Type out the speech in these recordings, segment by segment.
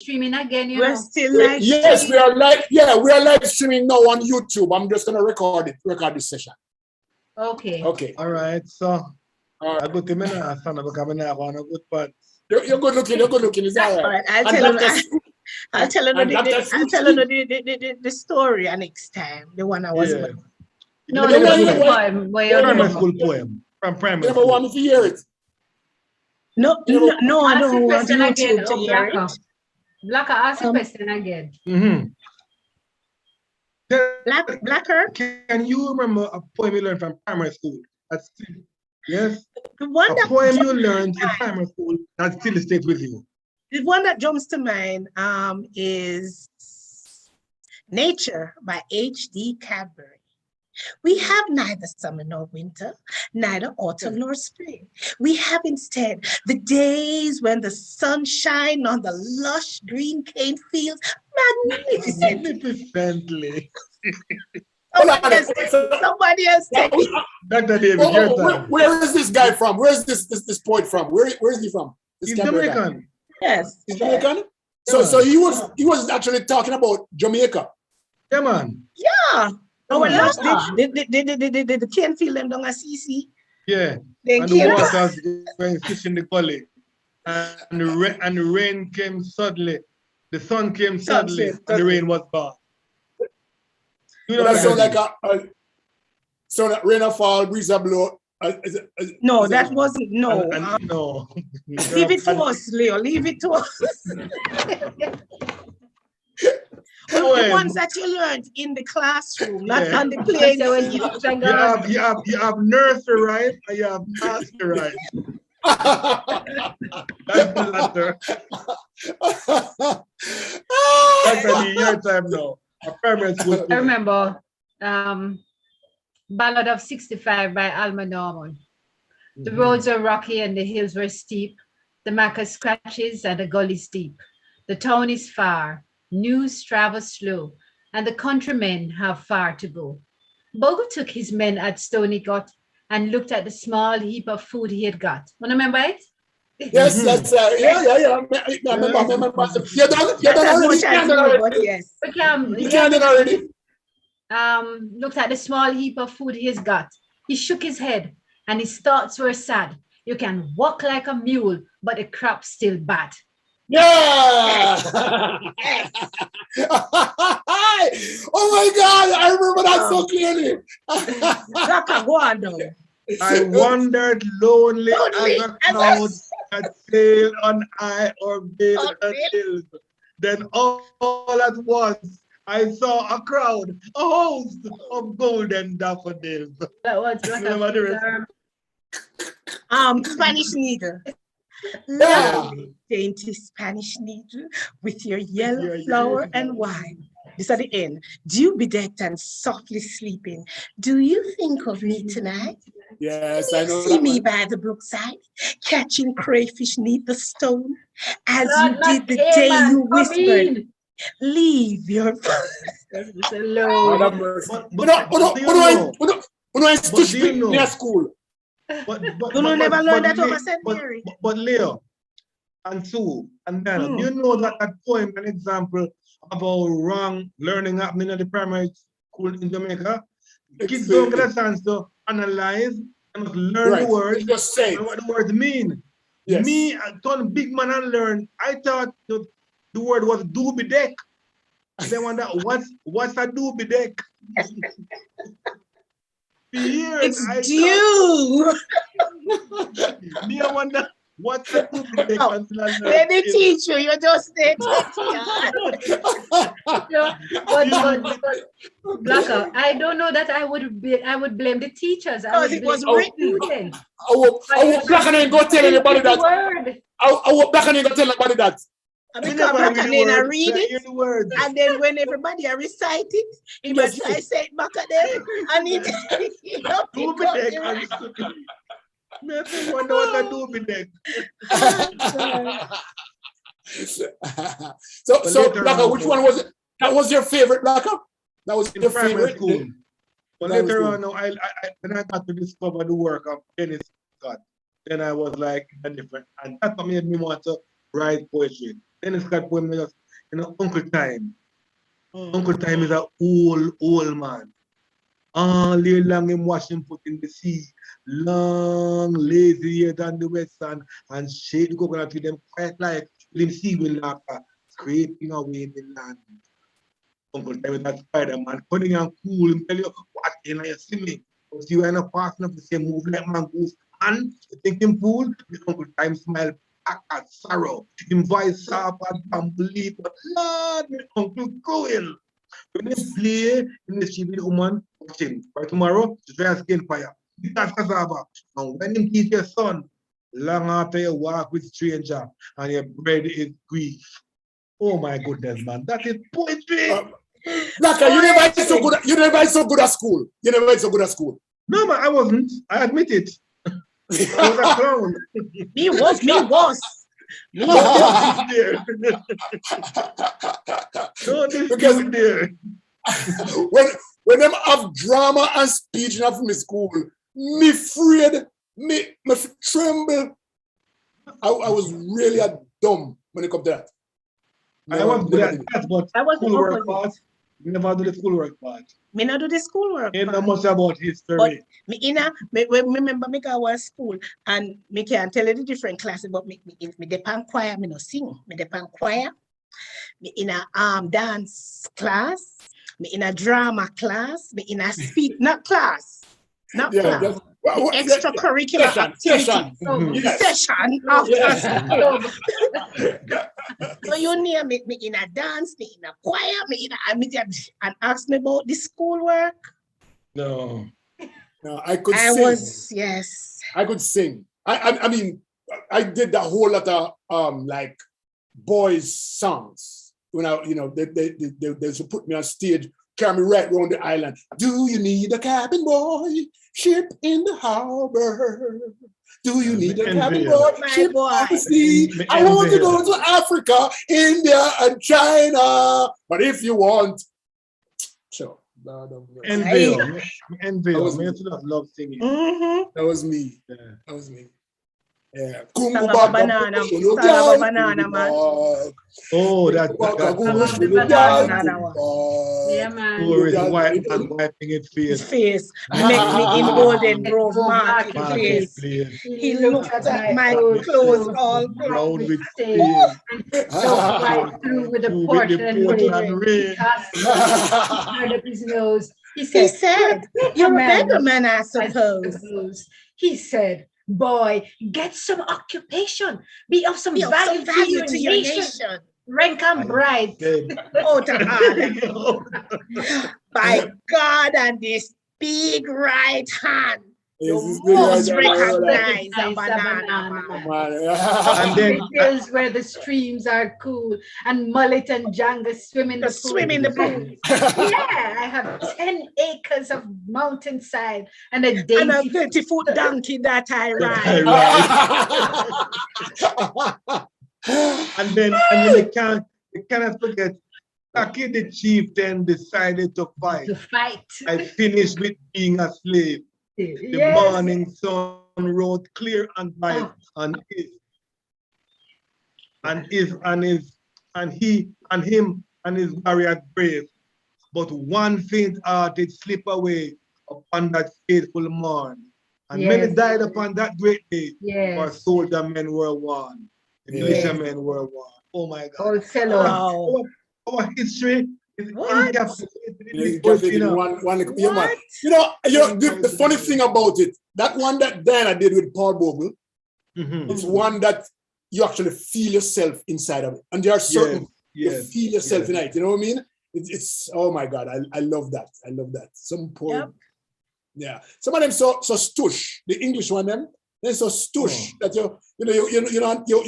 streaming again, you We're know. still live Yes, streaming. we are live streaming now on YouTube. I'm just gonna record this session. Okay. Okay. All right, so All I go to me now, son, because I'm not on a good part. You're good looking. You're good looking. It's all right. I'll tell you the story next time. The one I was about. No, Yeah, the yeah, poem. Where you Primary know. school poem from primary You never school. want me to hear it. No, I Ask don't the want question again, YouTube to hear Blakka. it. Blakka, ask the question again. Blakka? Can you remember a poem you learned from primary school? That's yes. The one A that poem you learned in primary school that still stays with you. The one that jumps to mind is Nature by H.D. Cadbury. We have neither summer nor winter, neither autumn nor spring. We have instead the days when the sun shines on the lush green cane fields Magnificently. Somebody else take it. Dr. David, your time. Where is this guy from? Where is this poet from? Where is he from? He's Jamaican. Yes. He's Jamaican? So he was actually talking about Jamaica. Yeah, man. Yeah. The cane field them down at CC. Yeah. And the waters went fish in the gully. And the rain came suddenly. The sun came suddenly, and the rain was gone. You know that sound like that rain a fall, breeze a blow. No, that wasn't. No. No. Leave it to us, Leo. Leave it to us. The ones that you learned in the classroom, not on the plane. You have nursery, right? And you have master, right? That's the latter. That's your time now. I remember Ballad of 65 by Alma Norman. The roads were rocky and the hills were steep. The macca scratches and the gullies deep. The town is far, news travel slow, and the countrymen have far to go. Bogle took his men at Stony Gut and looked at the small heap of food he had got. Want to remember it? Yes, that's yeah. I remember. You done already. Yes. You done it already. Looked at the small heap of food he's got. He shook his head and his thoughts were sad. You can walk like a mule, but the crop's still bad. Yeah! Oh my God, I remember that so clearly. I wandered lonely as a cloud that sailed on high or veiled the hills. Then all at once I saw a crowd, a host of golden daffodils. That was Spanish needle. Yeah. Dainty Spanish needle with your yellow flower and wine. This at the end. Dew bedecked and softly sleeping. Do you think of me tonight? Yes, I know. See me by the brookside, catching crayfish neath the stone, as you did the day you whispered, leave your school. But never learned that over St. Mary. But Leo and Sue and Dianna, do you know that poem an example about wrong learning happening at the primary school in Jamaica? Kids don't get a chance to analyze and learn the words and what the words mean. Yes. Me, I turned big man and learn. I thought the word was doobie deck. They wonder what's a doobie deck? It's due. Me, I wonder what's a doobie deck. Let me teach you. You're just there. But Blakka, I don't know that I would blame the teachers. Because it was written. I will Blakka ain't go tell anybody that. I will Blakka ain't go tell anybody that. I become back and then I read it, and then when everybody recite it, he must try say it back at them, and it wonder what I do with them. So Blakka, which one was it? That was your favorite, Blakka? That was your favorite school. But later on, when I got to discover the work of Ellis, then I was like different, and that made me want to write poetry. Dennis Scott poem just, Uncle Time. Mm. Uncle Time is a old man. All day long him wash him put in the sea. Long, lazy here down the west sun and shade the coconut with them quiet like him see with laughter scraping away in the land. Uncle Time is that Spider-Man, cunning and cool, him tell you what in you see me. But you are not fast enough to say move like mongoose. And you think him fool, the Uncle Time smile back at sorrow. Him voice sharp and unbelief, but Lord, my uncle cruel. When they play in the street with woman, watch him. By tomorrow, to try and skin fire. That's cassava. And when him teach your son, long after you walk with stranger and your bread is grief. Oh my goodness, man. That is poetry. Blakka, you never is so good. You never is so good at school. You never is so good at school. No, man, I wasn't. I admit it. I was a clown. Me was. Because there. when them have drama and speech in my school, me afraid, me tremble. I was really a dumb when it comes to that. I was good at that, but I was the schoolwork opposite. part, we never do the schoolwork part. Me not do the schoolwork. Ain't part. not much about history. But me remember me go to school and me can tell you the different classes, but me depend choir, me no sing. Me depend choir. Me in a dance class, me in a drama class, me in a speech, not class. Not Yeah, class. well, Extracurricular activity. Session after school. So you near me in a dance, me in a choir, me in a and ask me about the schoolwork. No. No, I could I sing. was, yes. I could sing. I mean, I did a whole lot of like boys songs when they used to put me on stage, carry me right around the island. Do you need a cabin boy? Ship in the harbor. Do you need a cabin boy? My Ship boy. on the sea. I want to go to Africa, India, and China. But if you want, sure. Envy. That was Me me. used to love singing. That was me. Yeah. That was me. Yeah. Song of a banana. Song of a banana, man. Oh, that Yeah, man. story is white and wiping its His face. face. Make me in Golden Grove Marketplace. Marketplace. Please. He looked at my clothes all Brown brown. with stain. stain. So right through with the Portland Portland rain. turned up his nose. He He said, said, "You're a beggar man, I suppose." He said, boy, get some occupation. Be of some Be of value, some value to your nation. Rank and bride. Oh, to God. By God and this big right hand, you must recognize a banana man. And then the hills where the streams are cool and mullet and janga swim in the pool. Swim in the pool. Yeah, I have 10 acres of mountainside and a dainty And a 30-foot donkey that I ride. And then you cannot forget, Taki the chieftain decided to fight. I finished with being a slave. The morning sun rose clear and bright on him and his warrior brave. But one faint heart did slip away upon that fateful morn. And many died upon that great day. For soldier men were won. The militiamen were won. Oh my God. Our history is encapsulated in one. The funny thing about it, that one that Dianna did with Paul Bogle, it's one that you actually feel yourself inside of it. And there are certain you feel yourself in it. You know what I mean? It's oh my God, I love that. I love that. Some poem. Yeah. Some of them so stush. The English one them, they're so stush that you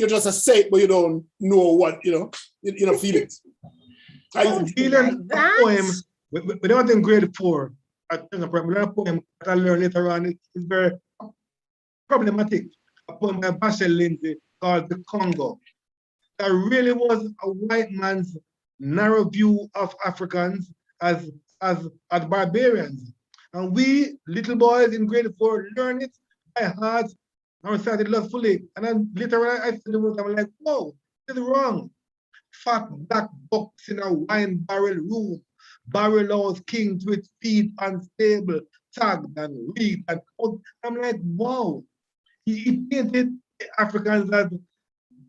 just a say it, but you don't know what, you don't feel it. I'm feeling a poem when I was in grade 4. I think a poem that I learned later on. It's very problematic. A poem by Bashel Lindsay called The Congo. That really was a white man's narrow view of Africans as barbarians. And we, little boys in grade 4, learned it by heart and recited lustfully. And then later on, I said the word, I was like, whoa, this is wrong. fat black box in a wine barrel room. Barrel house kings with feet unstable, tagged and rigged and out. I'm like, wow. He painted Africans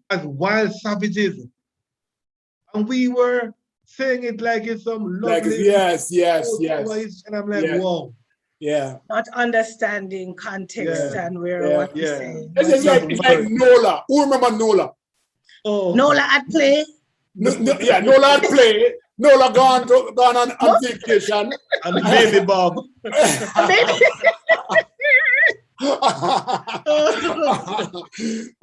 as wild savages. And we were saying it like it's some lovely. Yes. And I'm like, wow. Yeah. Not understanding context and what we're saying. It's like Nola. Who remember Nola? Oh. Nola at play? Nola at play. Nola gone on vacation. And the baby Bob.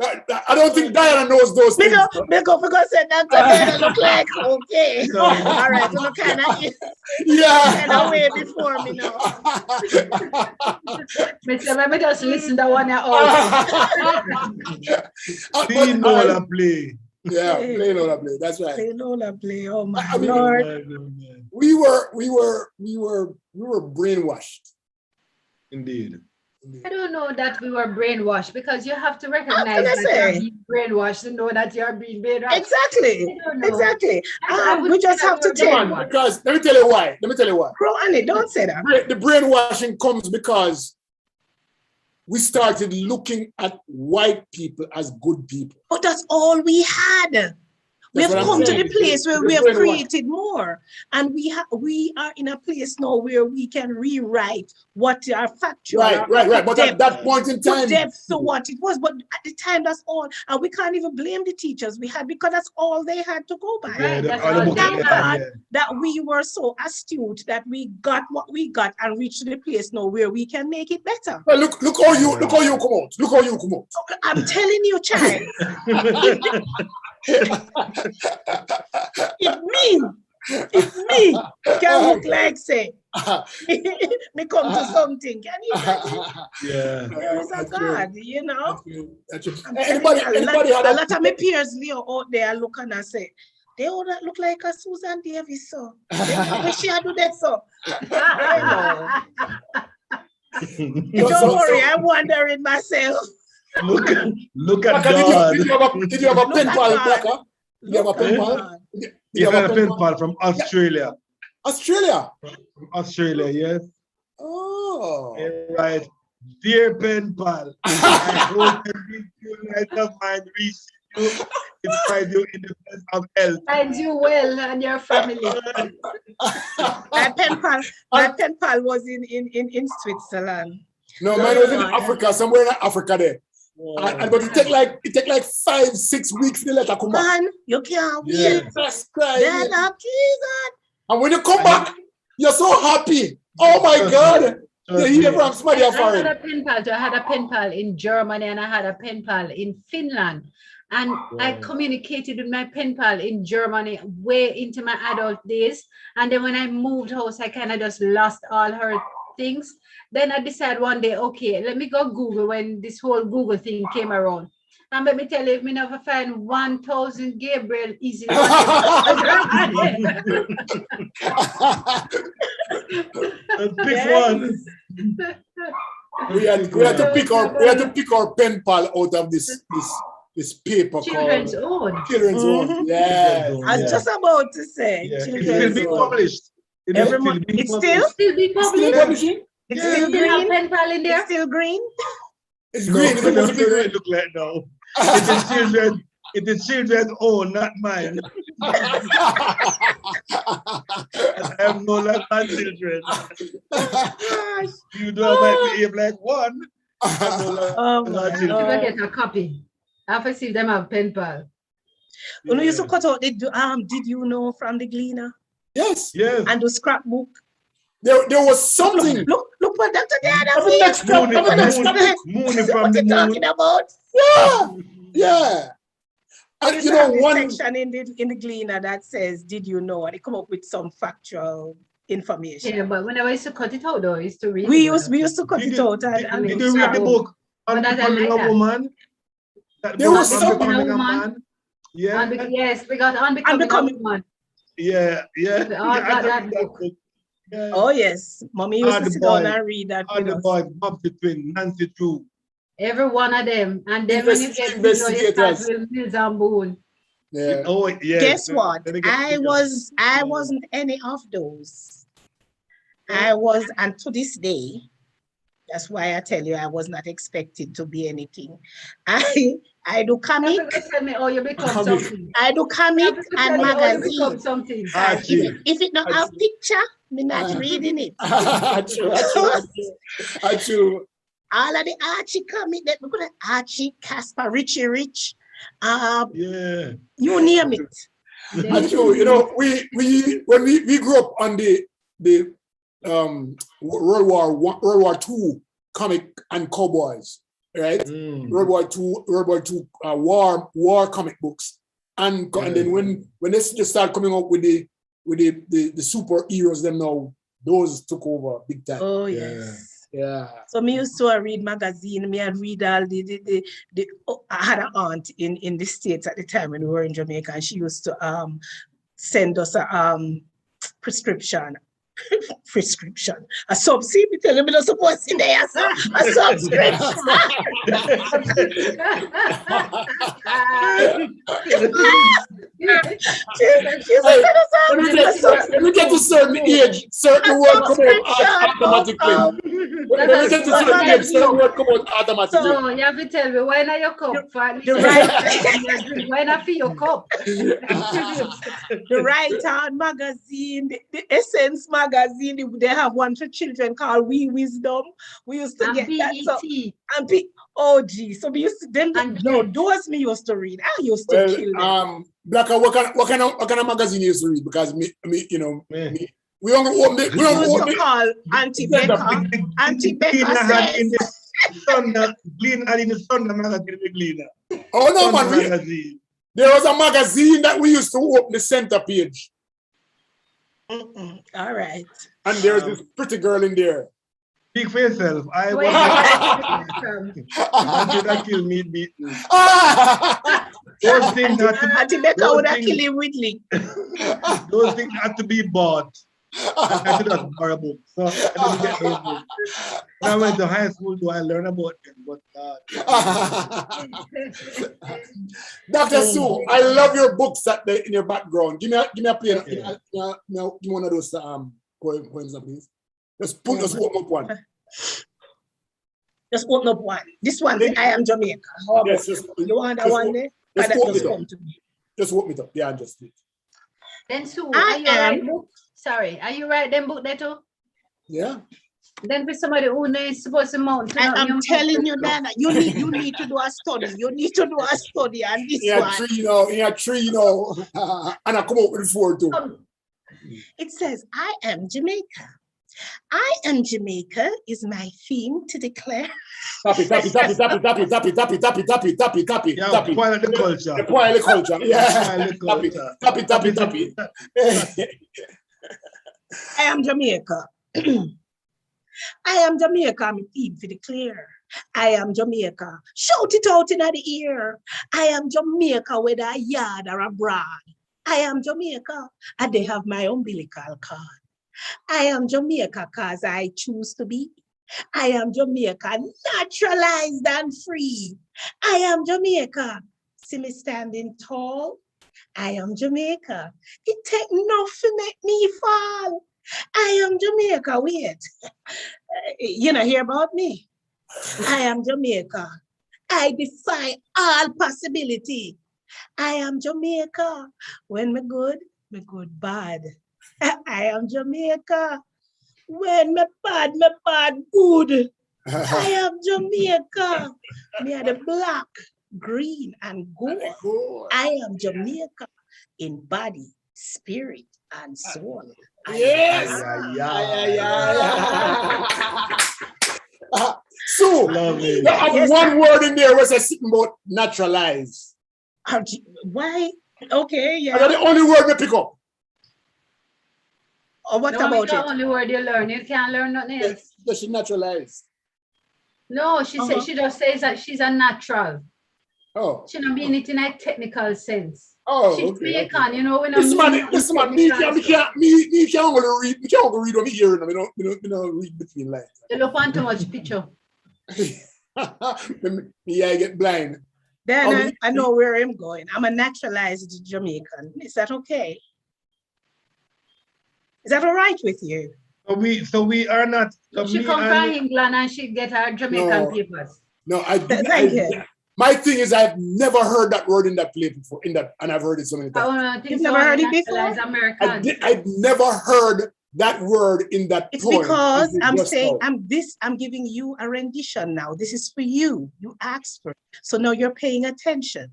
I don't think Diana knows those things. Because Dr. Diana look like, okay. All right, so kind of way before me now. Let me just listen to one of See Nola play. Yeah, play Nola play. That's right. Play Nola play. Oh my Lord. We were brainwashed. Indeed. I don't know that we were brainwashed, because you have to recognize that you're being brainwashed to know that you're being brainwashed. Exactly. We just have to take one. Because let me tell you why. Bro, Annie, don't say that. The brainwashing comes because we started looking at white people as good people. But that's all we had. We have come to the place where we have created more, and we are in a place now where we can rewrite what are factual. Right. But at that point in time, depth to what it was. But at the time, that's all, and we can't even blame the teachers we had, because that's all they had to go by. Right, Thank God that we were so astute that we got what we got and reached the place now where we can make it better. Well, look how you come out. Look how you come out. I'm telling you, child. It's me can look like say me come to something. Can you imagine? There is a God, you know. That's true. A lot of my peers Leo out there look and I say, they all look like a Susan Davis, so they she do that so. I know. Don't worry, I'm wondering myself. Look at God. Did you have a pen pal, Blakka? Did you have a pen pal? You have a pen pal from Australia. Australia? From Australia, yes. Oh. Right. Dear pen pal, I hope you light of mind reach you. It finds you in the best of health. Find you well and your family. My pen pal was in Switzerland. No, mine was in Africa, somewhere in Africa there. And but it take like 5-6 weeks to let her come back. Man, you can't wait. Jesus Christ. And when you come back, you're so happy. Oh my God. You hear from somebody I had a pen pal in Germany, and I had a pen pal in Finland. And I communicated with my pen pal in Germany way into my adult days. And then when I moved house, I kind of just lost all her things. Then I decided one day, okay, let me go Google when this whole Google thing came around. And let me tell you, if me never find 1,000 Gabriel easy. We had to pick our pen pal out of this paper. Children's Own. Children's Own. Yeah. I was just about to say. Yeah. It will be published. It's still being published. It's still green. Pen pal in there. It's still green. It's green. It's supposed to be green. Look like no. It is children's own, not mine. I have no like my children. You don't like behave like one. I'm gonna get a copy. I have to see if them have pen pal. When we used to cut out did you know from the Gleaner? Yes. And the scrapbook. There was something. Look what Dr. Dianna Moon from the talking about. Yeah. And you know, one section in the Gleaner that says, "Did you know?" And they come up with some factual information. Yeah, but when I used to cut it out, though, I used to read. We used to cut it out. Did you read the book? Unbecoming a Woman. There was something. Yeah. Yes, we got Unbecoming a Woman. Yeah. That book. Yeah. Oh yes, Mommy used to sit down and read that. All the boys, Bobby Twin, Nancy True. Every one of them, and then when you get Mills and Boone. Yeah. Oh, yeah. Guess what? I wasn't any of those. I was, and to this day, that's why I tell you I was not expected to be anything. I do comic. Tell me, oh, you become something. I do comic and magazine. You become something. If it not have picture, me not reading it. True. All of the Archie comic that we could have Archie, Casper, Richie Rich, Yeah. you name it. True. You know, when we grew up on the World War II comic and cowboys, right? World War II war comic books, and then when they just start coming up with the superheroes, them now those took over big time. Oh yes. Yeah. So me used to read magazine. Me and read all I had an aunt in the States at the time when we were in Jamaica, and she used to send us a prescription. A subsidy, me tell me not supposed to there, a subscription. When we get to certain age, certain word come out automatically. When we get to certain age, certain word come out automatically. So you have to tell me, why not your cup? Why not for your cup? The Right On magazine, the Essence magazine, they have one for children called We Wisdom. We used to and get BET. that. And oh gee, so we used to them. No, those me used to read. I used to kill them. Blakka, what kind of magazine you used to read? Because me, you know, we only open it. We used to call Auntie Becca. Auntie Becca says. Glean and in the Sunday magazine, Gleaner. Oh no, man! There was a magazine that we used to open the center page. All right. And there's this pretty girl in there. Speak for yourself. I was until that kill me beaten. Those things Becca would have killed him with Lee. Those things had to be bought. I did not borrow books. So I didn't get those books. When I went to high school, do I learn about them? But Dr. Sue, I love your books in your background. Give me a play. Give me one of those poems, please. Just open up one. Just open up one. This one, I Am Jamaica. Yes, you want that one there? Just open it up. Yeah, just please. Then Sue, are you write book? Sorry, are you write them book there too? Yeah. Then for somebody who is supposed to mount. I'm telling you, Dianna, you need to do a study. You need to do a study on this one. In a tree, and I come up with 4 too. It says, I am Jamaica. I am Jamaica is my theme to declare. Tappy. Yeah, spoil the culture. Spoil the culture. Yeah. Tappy. I am Jamaica. I am Jamaica, I'm a theme for declare. I am Jamaica. Shout it out in the ear. I am Jamaica, whether a yard or abroad. I am Jamaica, and they have my umbilical cord. I am Jamaica because I choose to be. I am Jamaica, naturalized and free. I am Jamaica. See me standing tall. I am Jamaica. It take nothing to make me fall. I am Jamaica. Wait. You know, hear about me. I am Jamaica. I defy all possibility. I am Jamaica. When me good bad. I am Jamaica. When me bad good. I am Jamaica. Me are the black, green, and gold. I am Jamaica in body, spirit, and soul. Yes. So, you have one word in there was a sitting about naturalize. Why? Okay, yeah. That's the only word we pick up. Or what about it? The only word you learn. You can't learn nothing else. Does she naturalize? No, she said she just says that she's a natural. Oh. She don't mean it in a technical sense. Oh, she's Jamaican, you know. When this man, me can't only read on me hearing them. You don't read between lines. You look on too much picture. Me, I get blind. Then I know where I'm going. I'm a naturalized Jamaican. Is that okay? Is that all right with you? So we are not. So she come from England and she get her Jamaican papers. No, I didn't. Thank you. My thing is, I've never heard that word in that play before. And I've heard it so many times. You've never heard it before? I'd never heard that word in that it's poem. Because I'm saying I'm giving you a rendition now. This is for you. You asked for it. So now you're paying attention.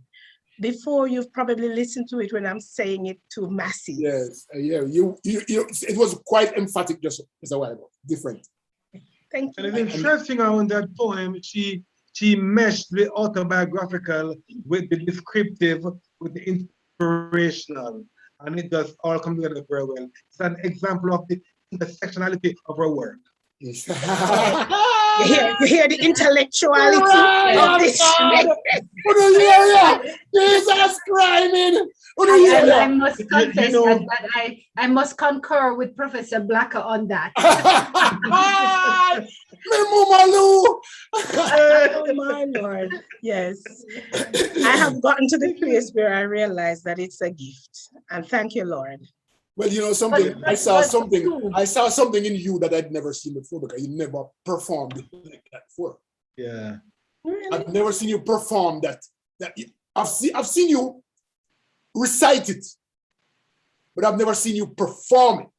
Before you've probably listened to it when I'm saying it to masses. Yes, yeah. You it was quite emphatic just a while ago. Different. Thank you. And it's interesting how in that poem she meshed the autobiographical with the descriptive, with the inspirational, and it does all come together very well. It's an example of the intersectionality of her work. You hear the intellectuality of this. Jesus Christ! I must confess that I must concur with Professor Blakka on that. Oh my Lord. Yes. I have gotten to the place where I realize that it's a gift. And thank you, Lord. Well, you know something. I saw something in you that I'd never seen before because you never performed it like that before. Yeah. Really? I've never seen you perform that. I've seen you recite it, but I've never seen you perform it.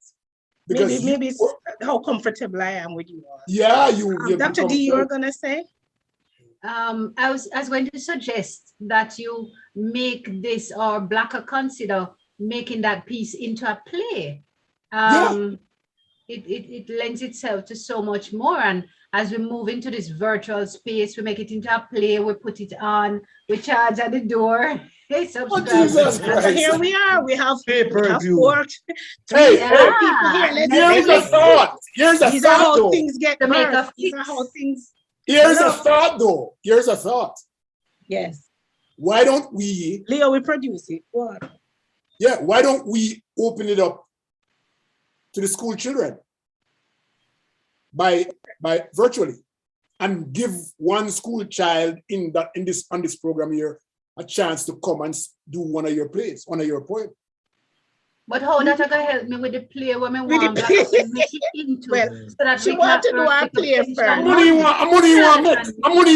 Because maybe it's how comfortable I am with you all. Yeah, Dr. D, you were gonna say? I was going to suggest that you make this or Blakka consider making that piece into a play. It lends itself to so much more, and as we move into this virtual space, we make it into a play, we put it on, we charge at the door. Hey, Jesus Christ. Here we are. We have pay-per-view. Three people here. Here's a thought. These are how things get birthed. These are how things. Here's a thought, though. Here's a thought. Yes. Why don't we? Leo, we produce it. What? Yeah. Why don't we open it up to the school children by virtually, and give one school child on this program here a chance to come and do one of your plays, one of your poems. But how that gonna help me with the play when I want to make it into so that she want to do our play first. Money you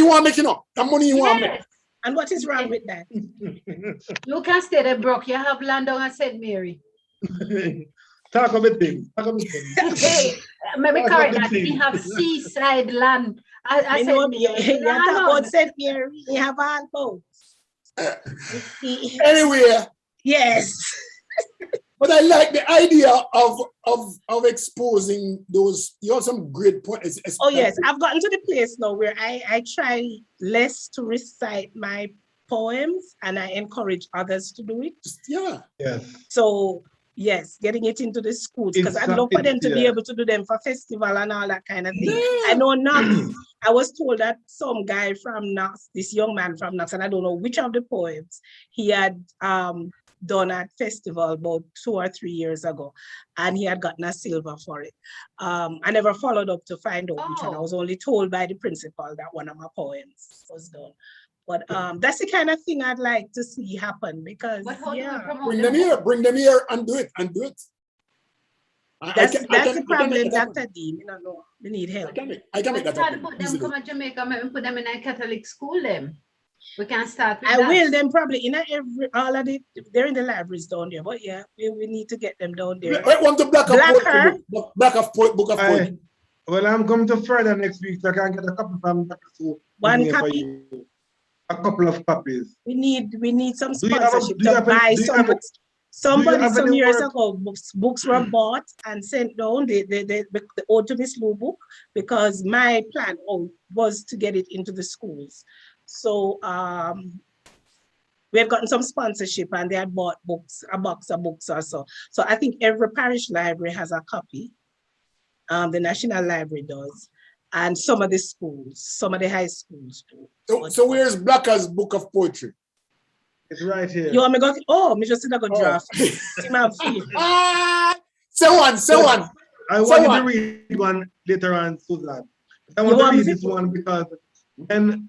want making up. The money you want make. And what is wrong with that? You can stay there, Brock. You have land down at St. Mary. Talk about things. Hey, maybe correct that. We have seaside land. I said, you talk about St. Mary. We have all boats. Anyway. Yes. But I like the idea of exposing those. You have some great points. Oh yes, I've gotten to the place now where I try less to recite my poems and I encourage others to do it. Yeah. Yes. So yes, getting it into the schools because I'd love for them to be able to do them for festival and all that kind of thing. I know Knox. I was told that some guy from Knox, this young man from Knox, and I don't know which of the poems he had done at festival about 2 or 3 years ago, and he had gotten a silver for it. I never followed up to find out which one. I was only told by the principal that one of my poems was done. But that's the kind of thing I'd like to see happen because bring them here and do it That's the problem, Dr. D. We don't know. We need help. I can make that happen. Put them come to Jamaica and put them in a Catholic school then. We can start with that. Will them probably in all of it. They're in the libraries down there, but yeah, we need to get them down there. I want the Blakka book of poetry. Well, I'm coming to Friday next week, so I can get a couple from Dr. Sue. One copy. A couple of copies. We need some sponsorship to buy some books. Somebody some years ago, books were bought and sent down. The ode to Miss Lou book, because my plan was to get it into the schools. So we have gotten some sponsorship and they had bought books, a box of books or so. So I think every parish library has a copy. The National Library does. And some of the schools, some of the high schools do. So where's Blakka's book of poetry? It's right here. You want me to go? Me just go draft. Say one. I want you to read one later on, Susan. I want to read this one because when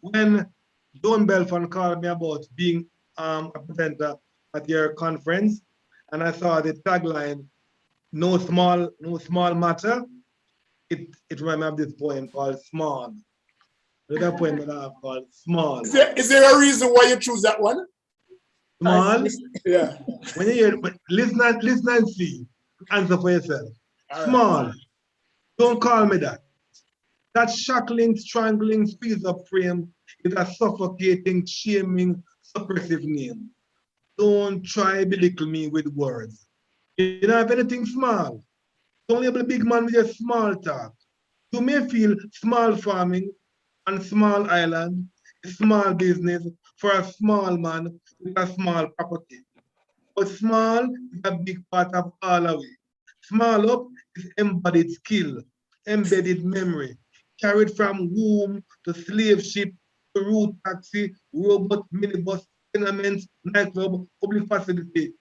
Don Belfon called me about being a presenter at your conference, and I saw the tagline, no small matter. It reminded me of this poem called Small. Another poem that I have called Small. Is there a reason why you choose that one? Small? Yeah. When you hear, but listen and see. Answer for yourself. All Small. Right. Don't call me that. That shackling, strangling, squeeze up frame is a suffocating, shaming, suppressive name. Don't try belittle me with words. You don't have anything small. Don't label a big man with your small talk. You may feel small farming and small island, small business for a small man with a small property. But small is a big part of all of it. Small up is embodied skill, embedded memory, carried from womb to slave ship to route taxi, robot, minibus, tenements, nightclub, public facility.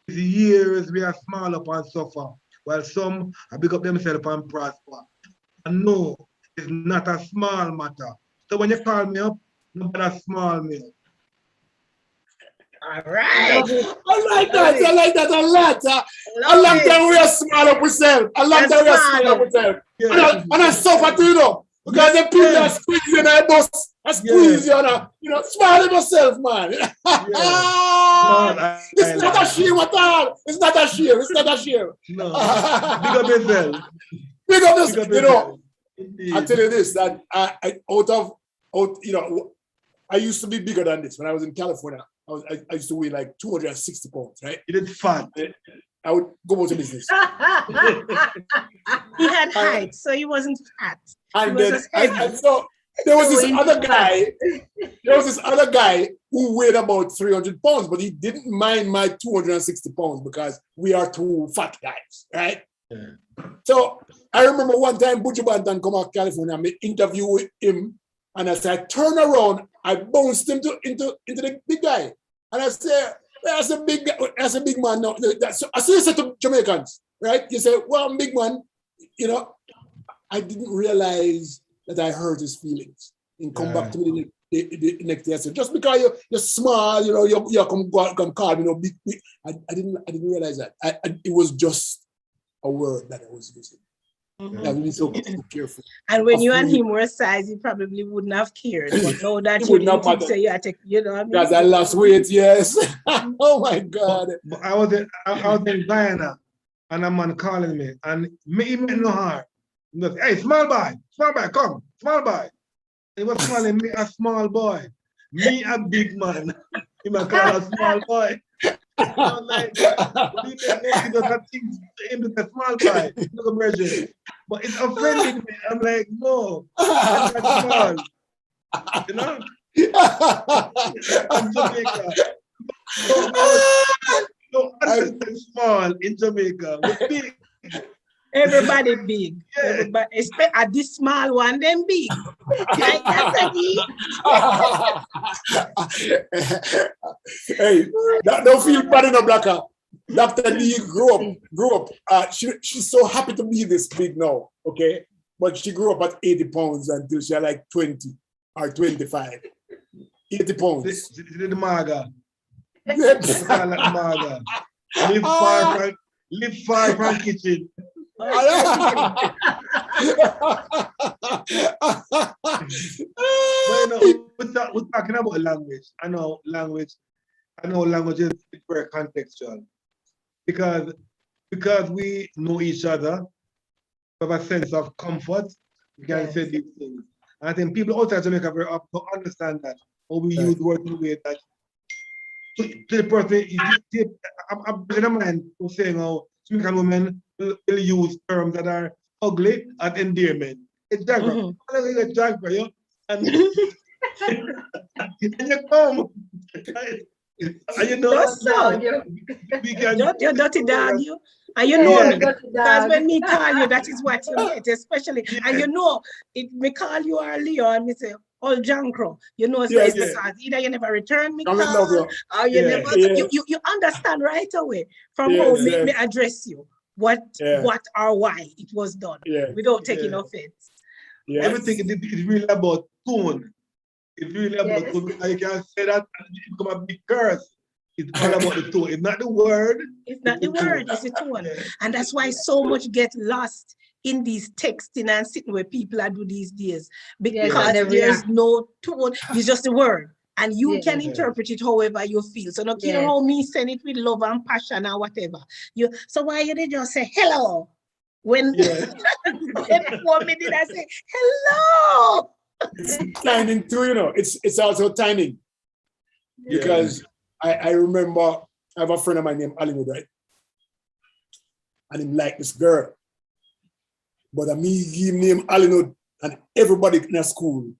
It's years we are small up and suffer, while some are big up themselves and prosper. And no, it's not a small matter. So when you call me up, nobody small me up. All right. I like that a lot. A long time we are small up ourselves. A long time we are small up ourselves. Yeah. And I suffer too, you know. Because the people are squeezing our bus, I squeeze you, smile up yourself, man. It's not a shame at all. It's not a shame. It's not a shame. No. Big up yourself. Big up yourself. You know, Indeed. I tell you this, that I used to be bigger than this when I was in California. I used to weigh like 260 pounds, right? You did fun. I would go to business. He had height, so he wasn't fat. And then, and so there was this other guy. There was this other guy who weighed about 300 pounds, but he didn't mind my 260 pounds because we are two fat guys, right? Yeah. So I remember one time Butcher Banton come out to California, I made an interview with him, and as I turn around, I bounced him into the big guy. And I said, that's a big man now. So I say to Jamaicans, right? You say, well, I'm big man. I didn't realize that I hurt his feelings and come back to me the next day. I said, just because you're small, you come call me, big. I didn't realize that. It was just a word that I was using. Mm-hmm. I have to be so careful. And when you and him were size, he probably wouldn't have cared. But now that you didn't think so, you had to, what I mean? Because I lost weight, yes. Oh my God. But I was in Dianna, and a man calling me, and he meant no harm. He goes, hey, small boy, come, small boy. He was calling me a small boy. Me a big man. He might call a small boy. I was like, he does not think him as a small guy. Look at Bridget. But it's offending me. I'm like, no, I'm not small. You know? I'm Jamaica. No, understand small in Jamaica. We're big. Everybody big. Yeah. Everybody, especially this small one, then big. Like that's Hey, don't feel bad enough, Blakka. Dr. D grew up. She's so happy to be this big now, okay? But she grew up at 80 pounds until she had like 20 or 25. 80 pounds. This is the maga. Yes. Like maga. Live far from kitchen. But, we're talking about language. I know language is very contextual. Because we know each other, we have a sense of comfort, we can say these things. And I think people outside Jamaica are very up to understand that, or we use words in a way that to the person, I'm in a mind who's saying how Jamaican women will use terms that are ugly and endearment. It's Jagger. It's Jagger, you and you come. And you know, we can you dirty dog, you. And you know me, because when me call you, that is what you get, especially. And you know, it me call you or Leo and me say, all Jankro. You know, so it's because either you never return me call, or you never, you understand right away from how me address you, what or why it was done, without taking offense. Everything is really about tone. It's really about tone. I can say that and it become a big curse. It's all about the tone. It's not the word. It's not the word, it's the tone. And that's why so much get lost in these texting and sitting where people are do these days. Because there's no tone, it's just a word. And you can interpret it however you feel. So no care how me send it with love and passion or whatever. So why you did just say hello? When before me did I say hello? It's timing too, you know. It's also timing. Because I remember I have a friend of mine named Ali, right? And him like this girl. But me give him name Alinod, and everybody in the school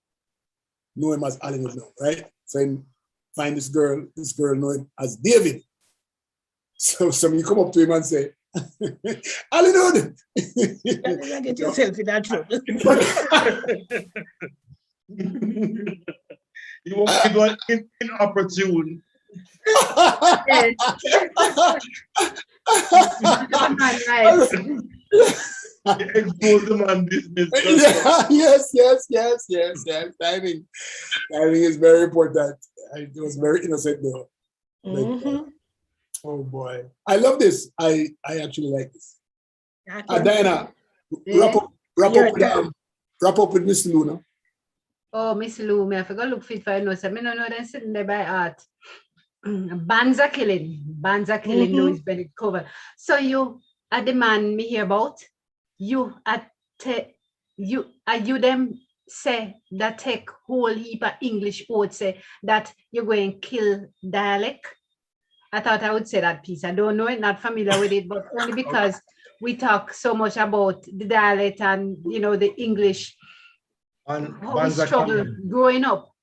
know him as Alinod now, right? So him find this girl know him as David. So you come up to him and say, Alinod! Get yourself in that trouble. You won't be one inopportune. Expose the man business. Yes. Timing is very important. It was very innocent though. Oh boy, I love this. I actually like this. Dianna, wrap up with Miss Luna. Oh, Miss Lou, I forgot look fit for I know. So I don't know them sitting there by art. Bands are killing. No is Bennett cover. So you are the man me hear about. You them say that take whole heap of English words say that you're going to kill dialect. I thought I would say that piece. I don't know it, not familiar with it, but only because we talk so much about the dialect and the English. And how we struggle growing up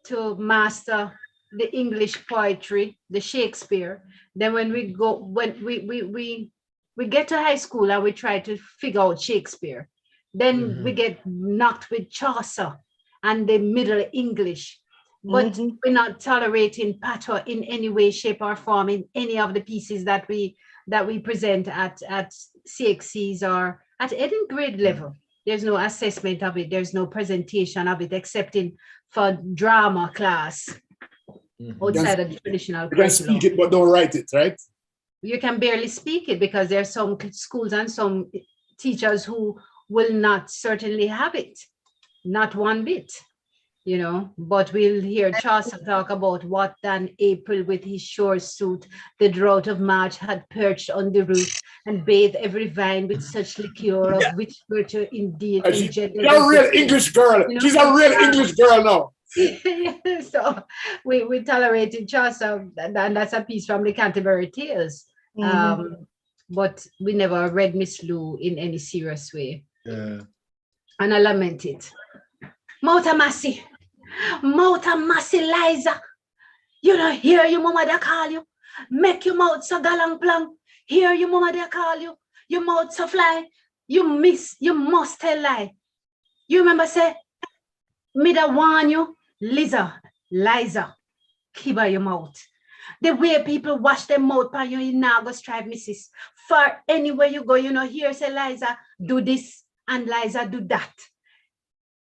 to master the English poetry, the Shakespeare. Then when we get to high school and we try to figure out Shakespeare, then we get knocked with Chaucer and the Middle English. But we're not tolerating Patois in any way, shape, or form in any of the pieces that we present at CXCs or at any grade level. There's no assessment of it. There's no presentation of it, except for drama class outside of the traditional curriculum. You can speak it, but don't write it, right? You can barely speak it because there are some schools and some teachers who will not certainly have it, not one bit. But we'll hear Chaucer talk about what than April with his shore suit, the drought of March had perched on the root and bathed every vine with such liquor of which virtue indeed engendered. She's a real English girl. She's a real English girl now. So we tolerated Chaucer, and that's a piece from the Canterbury Tales. But we never read Miss Lou in any serious way. Yeah. And I lament it. Mouta Massey, Liza. Hear your mama they call you. Make your mouth so galang plum. Hear your mama they call you. Your mouth so fly. You must tell lie. You remember say, me da warn you, Liza, keep your mouth. The way people wash their mouth by you now go strive, missus. For anywhere you go, here say Liza, do this and Liza do that.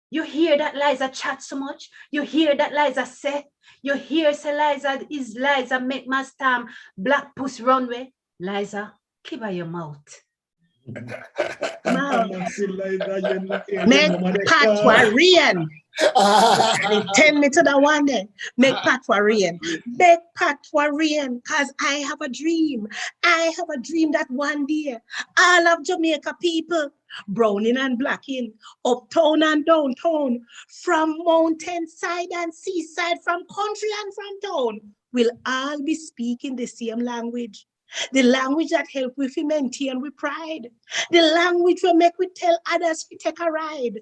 You hear that Liza chat so much. You hear that Liza say. You hear say Liza make my stamp black puss runway. Liza, keep your mouth. Make Patois rain. 10 me to the one day. Make Patois rain. Make Patois rain. Cause I have a dream. I have a dream that one day all of Jamaica people, browning and blacking, uptown and downtown, from mountain side and seaside, from country and from town, will all be speaking the same language. The language that help we maintain with pride. The language will make we tell others we take a ride.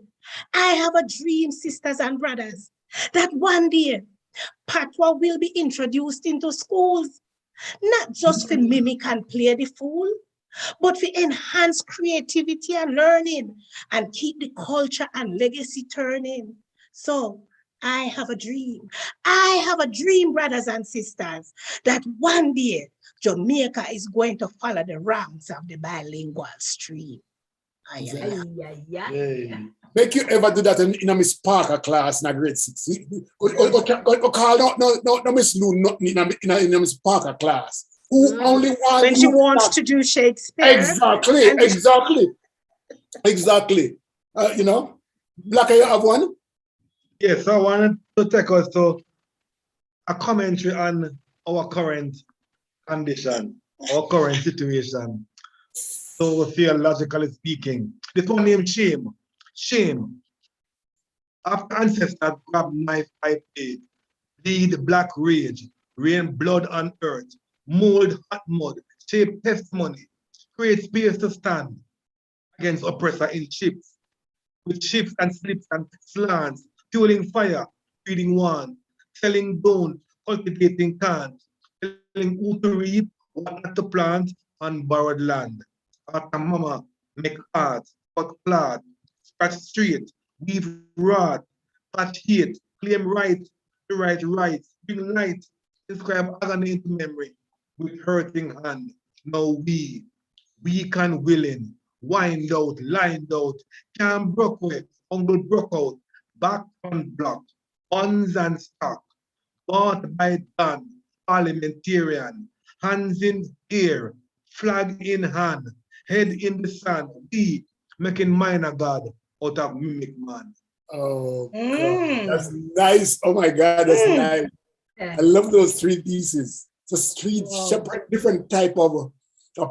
I have a dream, sisters and brothers, that one day Patois will be introduced into schools, not just for mimic and play the fool, but for enhance creativity and learning and keep the culture and legacy turning. So I have a dream. I have a dream, brothers and sisters, that one day Jamaica is going to follow the ranks of the bilingual stream. Make you ever do that in a Miss Parker class in a grade 6? Or call no Miss Lou in a Miss Parker class. Who only wants when she wants to do Shakespeare? Exactly. You know, Blakka, you have one? Yes, I wanted to take us to a commentary on our current condition, our current situation. So theologically speaking, this one named shame. Shame. After ancestors grabbed knife by blade, bleed black rage, rain blood on earth, mold hot mud, shape testimony, create space to stand against oppressor in ships, with ships and slips and slants, fueling fire, feeding one, selling bone, cultivating cans, telling who to reap, what not to plant on borrowed land. After mama make paths, cut flat, scratch straight, weave rod, patch hate, claim right to right rights, bring light, inscribe agony into memory with hurting hand. Now weak and willing, wind out, lined out, can't broke away, uncle broke out, back on block, bonds and stock, bought by done, parliamentarian, hands in air, flag in hand, head in the sand, we making minor God out of mimic man. Oh, God, that's nice. Oh my God, that's nice. I love those 3 pieces. Just 3 separate, different type of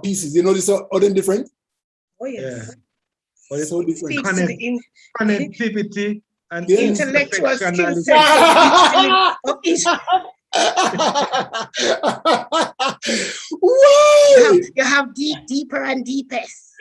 pieces. You know, these are other different. Oh yes. Yeah. So different. Connectivity and intellectual skill set of each. You have deeper and deepest.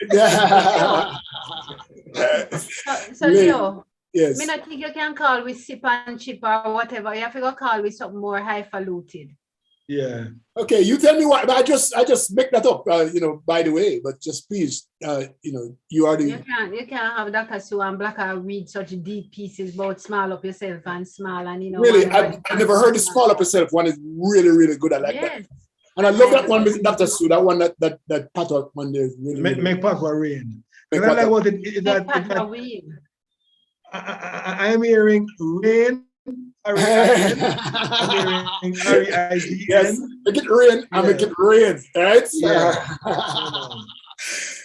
So Leo, yes. I think you can call with sip and chip or whatever. You have to go call with something more highfalutin. Yeah. Okay, you tell me what. I just make that up. You know, by the way, but just please, you know, you already. You can't have Dr. Sue and Blakka read such deep pieces about small up yourself and small and you know. Really, I've never heard the small up yourself one is really good. I like that. And I love that one with Dr. Sue. That one that Patois one there is really. Make Patois rain. And I like what it is that I am hearing rain. Yes, make it rain and make it rain, right?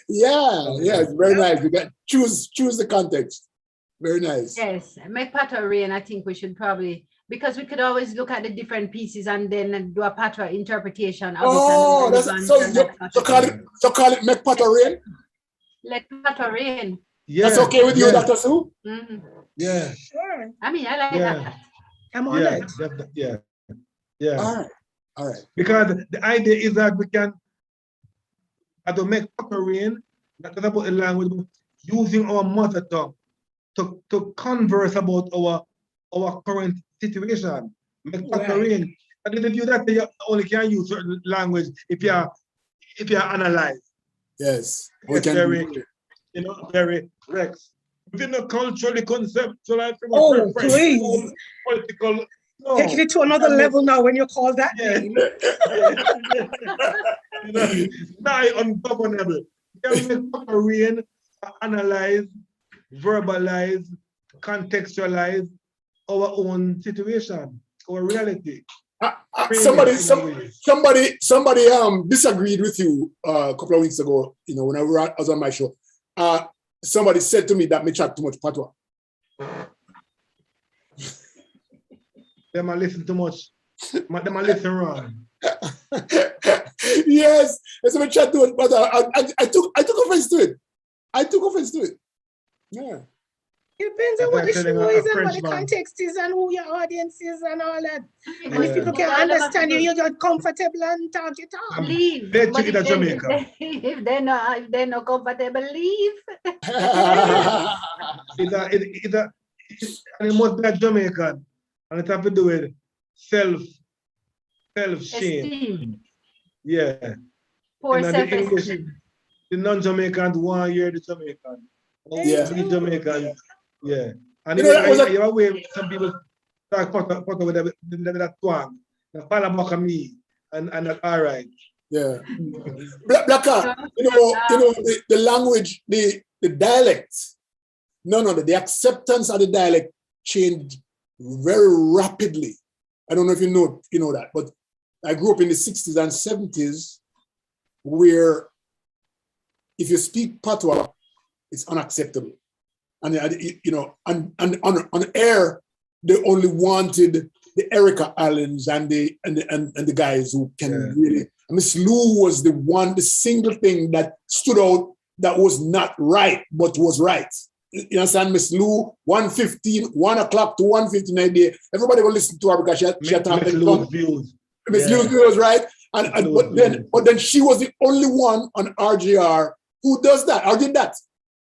Yeah, it's very nice. You got choose the context. Very nice. Yes, make Patois rain. I think we should probably, because we could always look at the different pieces and then do a Patois interpretation of it. That's so call it make Patois rain. Let Patois rain. Yeah. That's okay with you, Dr. Sue? Mm-hmm. Yeah. Sure. I mean, I like that. I'm on it. Yeah. All right. Because the idea is that we can make Patois rain, not about the language, but using our mother tongue to converse about our current situation. Make Patois rain. And the view that you only can use certain language if you analyze. Yes. It's very Rex. Within the culturally conceptual, please. Political. Taking it to another level now when you call that name. Now ungovernable. You can make a rain, analyze, verbalize, contextualize our own situation, our reality. Somebody disagreed with you a couple of weeks ago, you know, when I was on my show. Somebody said to me that me chat too much Patois. Them I listen too much. Them I listen wrong. Yes, that's what I chat too much, but I took offense to it. Yeah. It depends on what the show is and what the context is and who your audience is and all that. And if people can understand you, you're comfortable and talk your talk. Leave. But Jamaica. If they're not comfortable, leave. It must be a Jamaican. And it have to do with self-shame. Esteem. Yeah. Poor self-esteem. The non-Jamaicans want to hear the Jamaican. The Jamaicans. Yeah. And you know, way some people talk with that twang. The Palabaka me and that's all right. Yeah. Blakka, you know, the language, the the dialect, the acceptance of the dialect changed very rapidly. I don't know if you know that, but I grew up in the 60s and 70s where if you speak Patois, it's unacceptable. And on air, they only wanted the Erica Allens and the guys who can really. Miss Lou was the single thing that stood out that was not right, but was right. You understand, Miss Lou, 1:15, 1 o'clock to 1:15 a day. Everybody will listen to her because she had Miss Lou's views. Miss Lou's views, right? But then she was the only one on RGR who does that, or did that.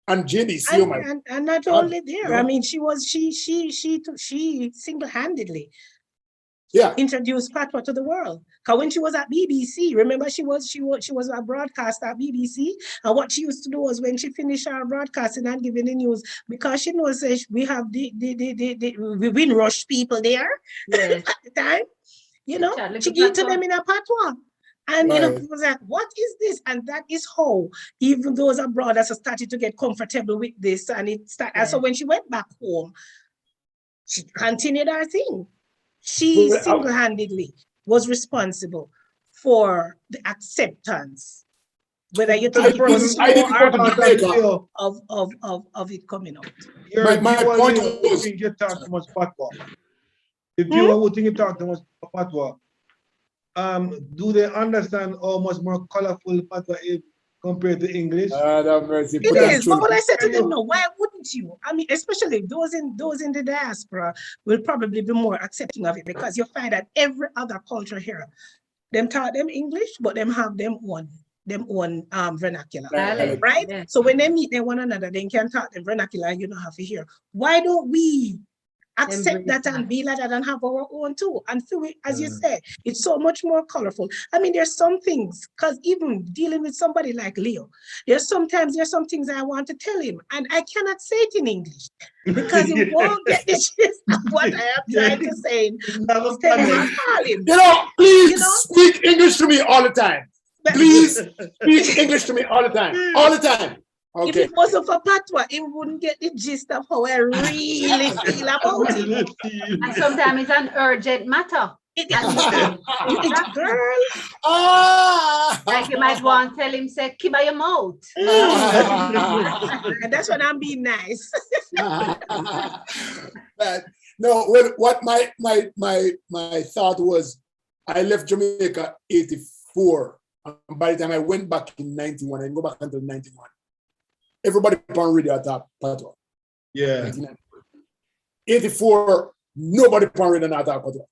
And JDC, and not only there. I mean, she single-handedly introduced Patois to the world. Because when she was at BBC, remember she was a broadcaster at BBC, and what she used to do was when she finished her broadcasting and giving the news, because she knows we have the Windrush people there at the time, she gave to them in a Patois. And it was like, what is this? And that is how even those abroad has started to get comfortable with this. And and so when she went back home, she continued her thing. She single-handedly was responsible for the acceptance, whether you talk about of it coming out. My point was, you talk too much Patois. The viewer would think you talk too much Patois. Do they understand how much more colorful Patois is compared to English? It is, but what I said to them, no, why wouldn't you? I mean, especially those in the diaspora will probably be more accepting of it, because you find that every other culture here, them taught them English, but them have them own vernacular, right? Yeah. So when they meet one another, they can talk them vernacular, and you don't have to hear. Why don't we accept that and be like that and have our own too? And so as you said, it's so much more colorful. I mean, there's some things, because even dealing with somebody like Leo, there's some things I want to tell him, and I cannot say it in English because he won't get the gist of what I am trying to say. Please speak English to me all the time. Please speak English to me all the time. All the time. Okay. If it wasn't for Patois, it wouldn't get the gist of how I really feel about it. And sometimes it's an urgent matter. It's girl. Like you might want to tell him, say, keep by your mouth. And that's when I'm being nice. What my thought was, I left Jamaica 84. And by the time I went back in 91, I didn't go back until 91. Everybody on radio talk Patois. Yeah. 84, nobody on radio not talk Patois.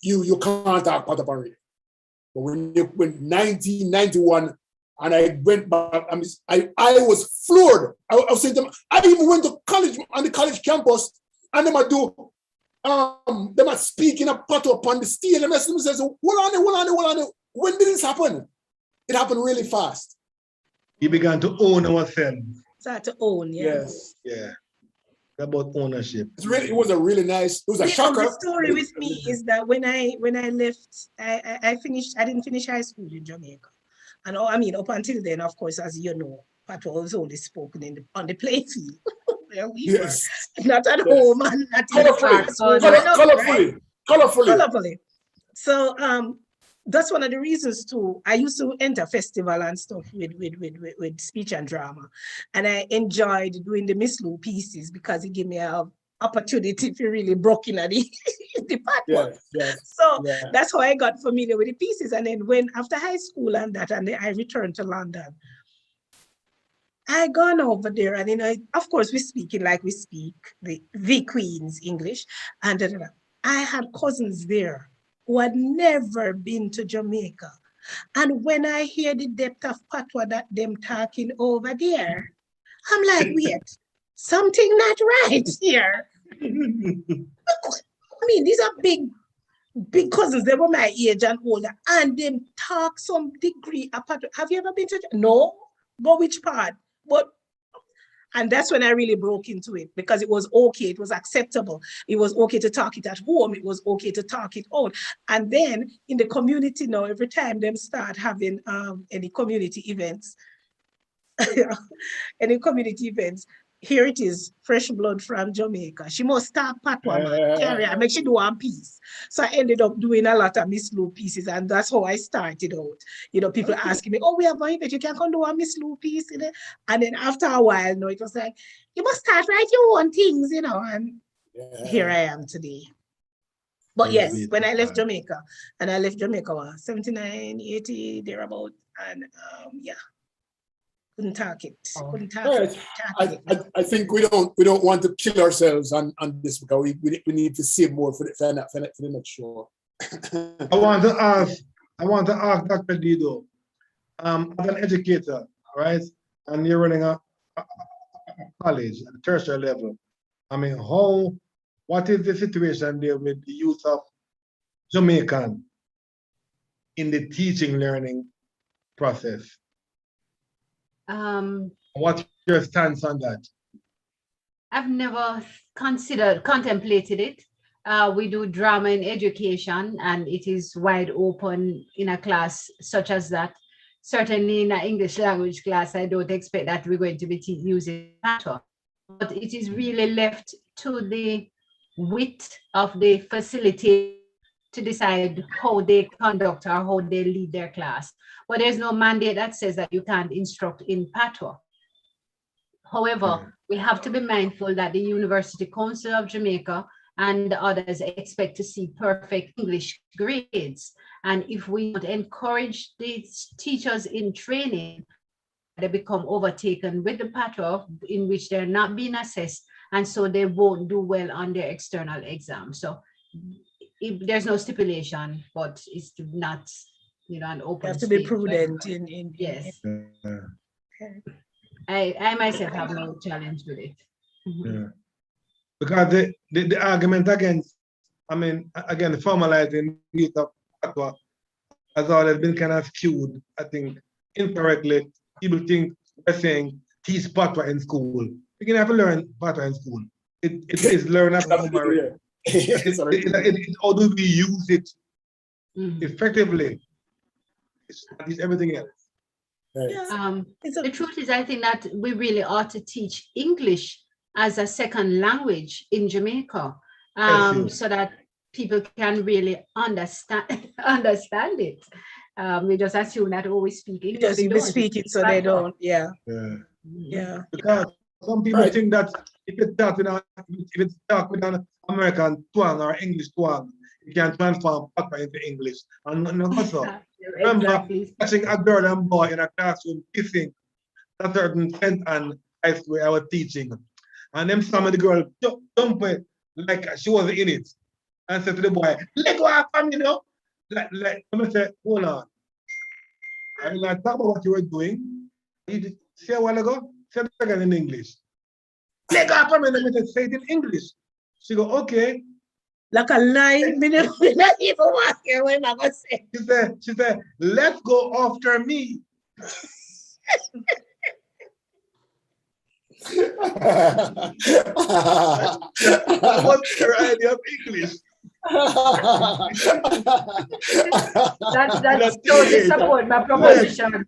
You can't talk Patois on radio. But when 1991 and I went back, I was floored. I was saying to them, I even went to college on the college campus, and they might speak in a Patois upon the stage. And they says, hold on. When did this happen? It happened really fast. You began to own ourselves. Start to own, yes. Yeah. About ownership. It was a shocker. The story with me is that when I left, I didn't finish high school in Jamaica. And up until then, of course, as you know, Patois was only spoken on the playfield. Where we were. Not at home and not in the colorfully. So that's one of the reasons too. I used to enter festival and stuff with speech and drama, and I enjoyed doing the Miss Lou pieces because it gave me an opportunity to really broke in at the department. That's how I got familiar with the pieces. And then after high school and then I returned to London, I gone over there, and of course we speaking like we speak the Queen's English, and I had cousins there who had never been to Jamaica. And when I hear the depth of Patois that them talking over there, I'm like, wait, something not right here. I mean, these are big cousins. They were my age and older, and them talk some degree of Patois. Have you ever been to Jamaica? No, but which part? And that's when I really broke into it, because it was okay, it was acceptable. It was okay to talk it at home, it was okay to talk it out. And then in the community now, every time them start having any community events, any community events. Here it is, fresh blood from Jamaica. She must start Patois, man. Carry her, make she do one piece. So I ended up doing a lot of Miss Lou pieces, and that's how I started out. You know, people asking me, oh, we have an event, you can come do a Miss Lou piece. You know? And then after a while, no, it was like, you must start write your own things, you know, and here I am today. But yes, when I left Jamaica, and I left Jamaica, 79, 80, thereabout, and yeah. Couldn't talk it. Couldn't talk it. I think we don't want to kill ourselves on this because we need to save more for the next show. I want to ask Dr. Dido, as an educator, right? And you're running a college at the tertiary level. I mean, what is the situation there with the use of Jamaican in the teaching learning process? What's your stance on that? I've never contemplated it. We do drama in education, and it is wide open in a class such as that. Certainly in an English language class, I don't expect that we're going to be using Patois, but it is really left to the wit of the facilitator to decide how they conduct or how they lead their class. But there's no mandate that says that you can't instruct in Patois. However, we have to be mindful that the University Council of Jamaica and the others expect to see perfect English grades. And if we don't encourage these teachers in training, they become overtaken with the Patois in which they're not being assessed, and so they won't do well on their external exam. So there's no stipulation, but it's not, you know, an open. You have to be prudent in yes. I myself have no challenge with it. Because the argument against, I mean, again, formalizing use of Patois has always been kind of skewed, I think, incorrectly. People think we're saying teach Patois in school. You can have to learn Patois in school. It is learn at home. How do we use it effectively? It's everything else. The truth is, I think that we really ought to teach English as a second language in Jamaica, so that people can really understand it. We just assume that we speak English. Because you speak it, so they don't. Yeah. Because some people think that if it's talk with an American twang or English twang, you can transform Patois into English. And also, remember watching a girl and boy in a classroom kissing a certain scent and ice where I was teaching. And then some of the girl jump it like she wasn't in it. And said to the boy, let go of me, you know. Like I said, hold on. And I talk about what you were doing. You did say a while ago, say it again in English. Let go of me, let me say it in English. She go, okay. Like a line, me not even walking when I was saying. She said, let's go after me. What's your idea of English? That's totally support my proposition.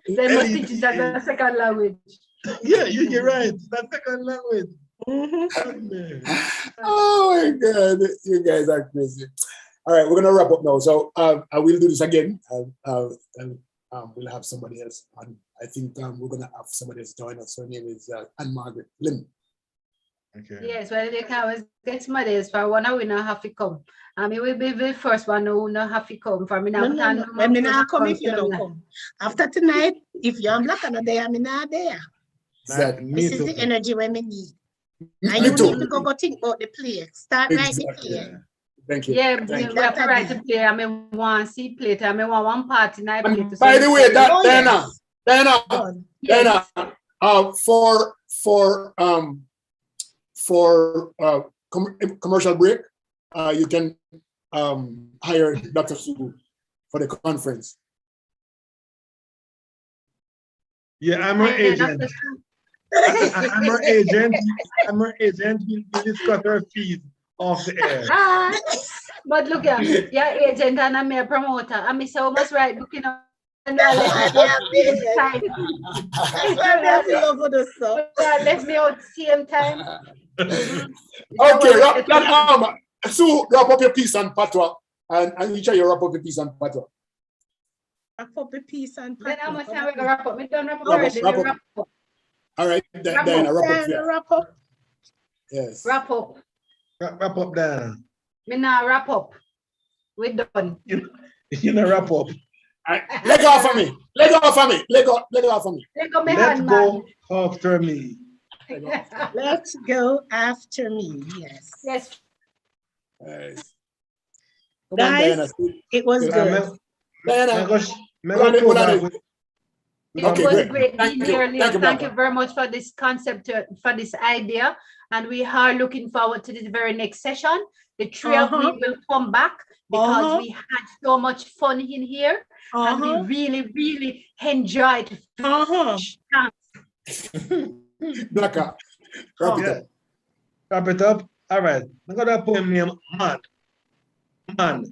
They must teach it as a second language. Yeah, you're right. That's second language. Oh my God, you guys are crazy. All right, we're gonna wrap up now. So I will do this again, and we'll have somebody else on. I think we're gonna have somebody else join us. Her name is Anne-Margaret Lim. Okay. Yes, well, they can always get somebody else. For one, we not have to come. It will be the first one who not have to come. For me now, no. I mean, I'll come if you don't come. After tonight, if you're Blakka not there, I'm not there. Exactly. This is the energy when we need. And you need to go think about the play. Start writing the play. Thank you. Yeah, we have to write a play. I mean, one see play. I mean, one part in I play. By the way, Dianna, for commercial break, you can hire Dr. Sue for the conference. Yeah, I'm her agent. I'm her agent. I'm her agent. We'll discuss her fees off the air. But look at your agent and I'm a promoter. I mean, so much right booking up And now That's let why me me out have same time. to love for the stuff. Let me out same time. Okay, wrap that Sue, wrap up your piece on Patois. And you try to wrap up your piece on Patois. Wrap up the piece and Then how much time we gonna wrap up? Me done wrap up Wrap already. up. Wrap up. All right, Diana, wrap up. Diana, wrap up. Yes. Wrap up. Wrap up, Diana. Me now wrap up. We done. You know, wrap up. Let go off of me. Let go off of me. Let go off of me. Let go, me Let's hand, go after me. Let's go after me. Yes. Yes. Nice. Guys, it was good. Diana, It okay, was great. great being here, Leo. Thank you Blakka. very much for this concept, for this idea. And we are looking forward to this very next session. The three of we will come back because we had so much fun in here. And we really, really enjoyed. Blakka, wrap it up. Wrap it up. All right. I got a poem named Man. Man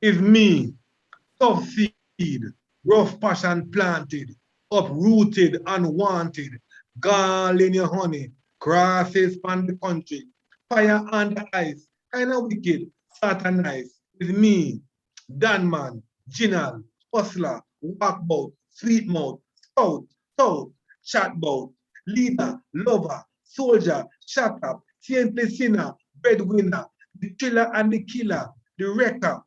is me, tough seed, rough passion planted, uprooted, unwanted, gall in your honey, grasses from the country, fire and ice, kind of wicked, satanize. With me, Dan Man, Ginal, hustler, walkbout, sweet mouth, stout, chatbout, leader, lover, soldier, shut up, saintly sinner, breadwinner, the thriller and the killer, the wrecker,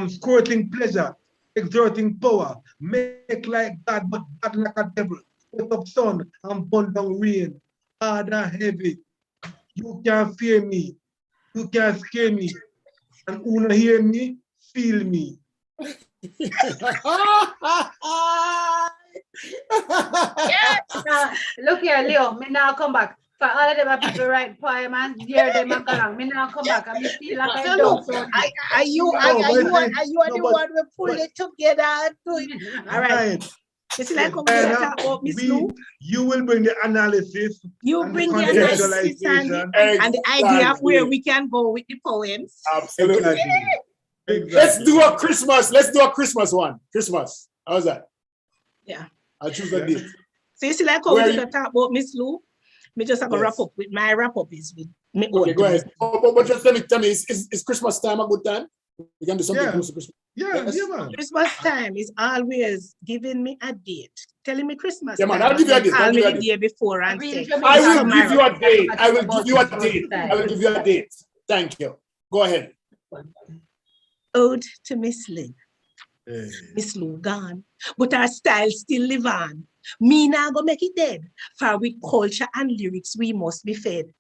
squirting pleasure, exerting power, make like God, but bad like a devil, set up sun and burn down rain, hard and heavy. You can't fear me, you can't scare me, and who not hear me, feel me. Look here, Leo. Me now come back. For all of them people write poem and hear them and go along. Me now come back and me feel like I don't. Are you the one who pull it together and do it? All right. It's like Miss Lou. You will bring the analysis. You bring the analysis and the idea of where we can go with the poems. Absolutely. Exactly. Let's do a Christmas one. Christmas. How's that? Yeah. I'll choose a date. So you see like how we talk about Miss Lou? Me just have a wrap up with my wrap up is with me. Okay, go ahead. But just tell me, is Christmas time a good time? We can do something close to Christmas. Yeah, man. Christmas time is always giving me a date, telling me Christmas. Yeah, man, I'll give you a date. Call me the day before and say, I will give you a date. I will give you a date. Thank you. Go ahead. Ode to Miss Lynn. Miss Lou gone, but our style still live on. Me now go make it dead. For with culture and lyrics we must be fed.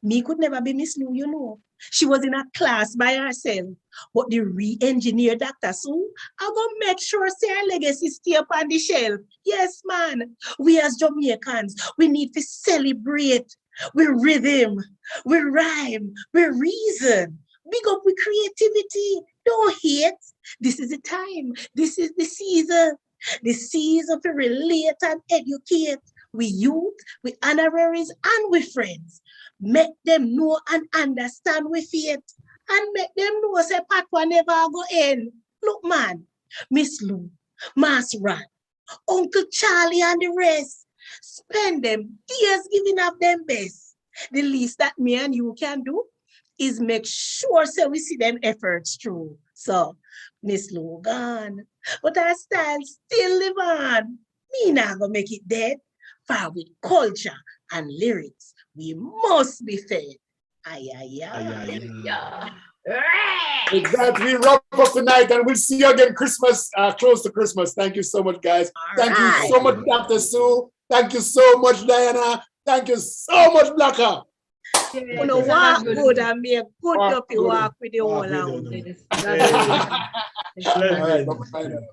Me could never be Miss Lou, you know. She was in a class by herself. But the re-engineer Dr. Sue, I go make sure say her legacy stay up on the shelf. Yes, man. We as Jamaicans, we need to celebrate. We rhythm, we rhyme, we reason. Big up with creativity. Don't hate. This is the time. This is the season. The season to relate and educate. We youth, we honoraries, and we friends. Make them know and understand with faith. And make them know say Patois never go in. Look, man, Miss Lou, Mas Ran, Uncle Charlie and the rest. Spend them years giving up them best. The least that me and you can do is make sure so we see them efforts through. So, Miss Lou gone, but our style still live on. Me not gonna make it dead. For with culture and lyrics, we must be fed. With that, we wrap up tonight and we'll see you again Christmas, close to Christmas. Thank you so much, guys. Thank you so much, Dr. Sue. Thank you so much, Diana. Thank you so much, Blakka. You know, walk good and be a good up walk with the whole out. All right, bye-bye.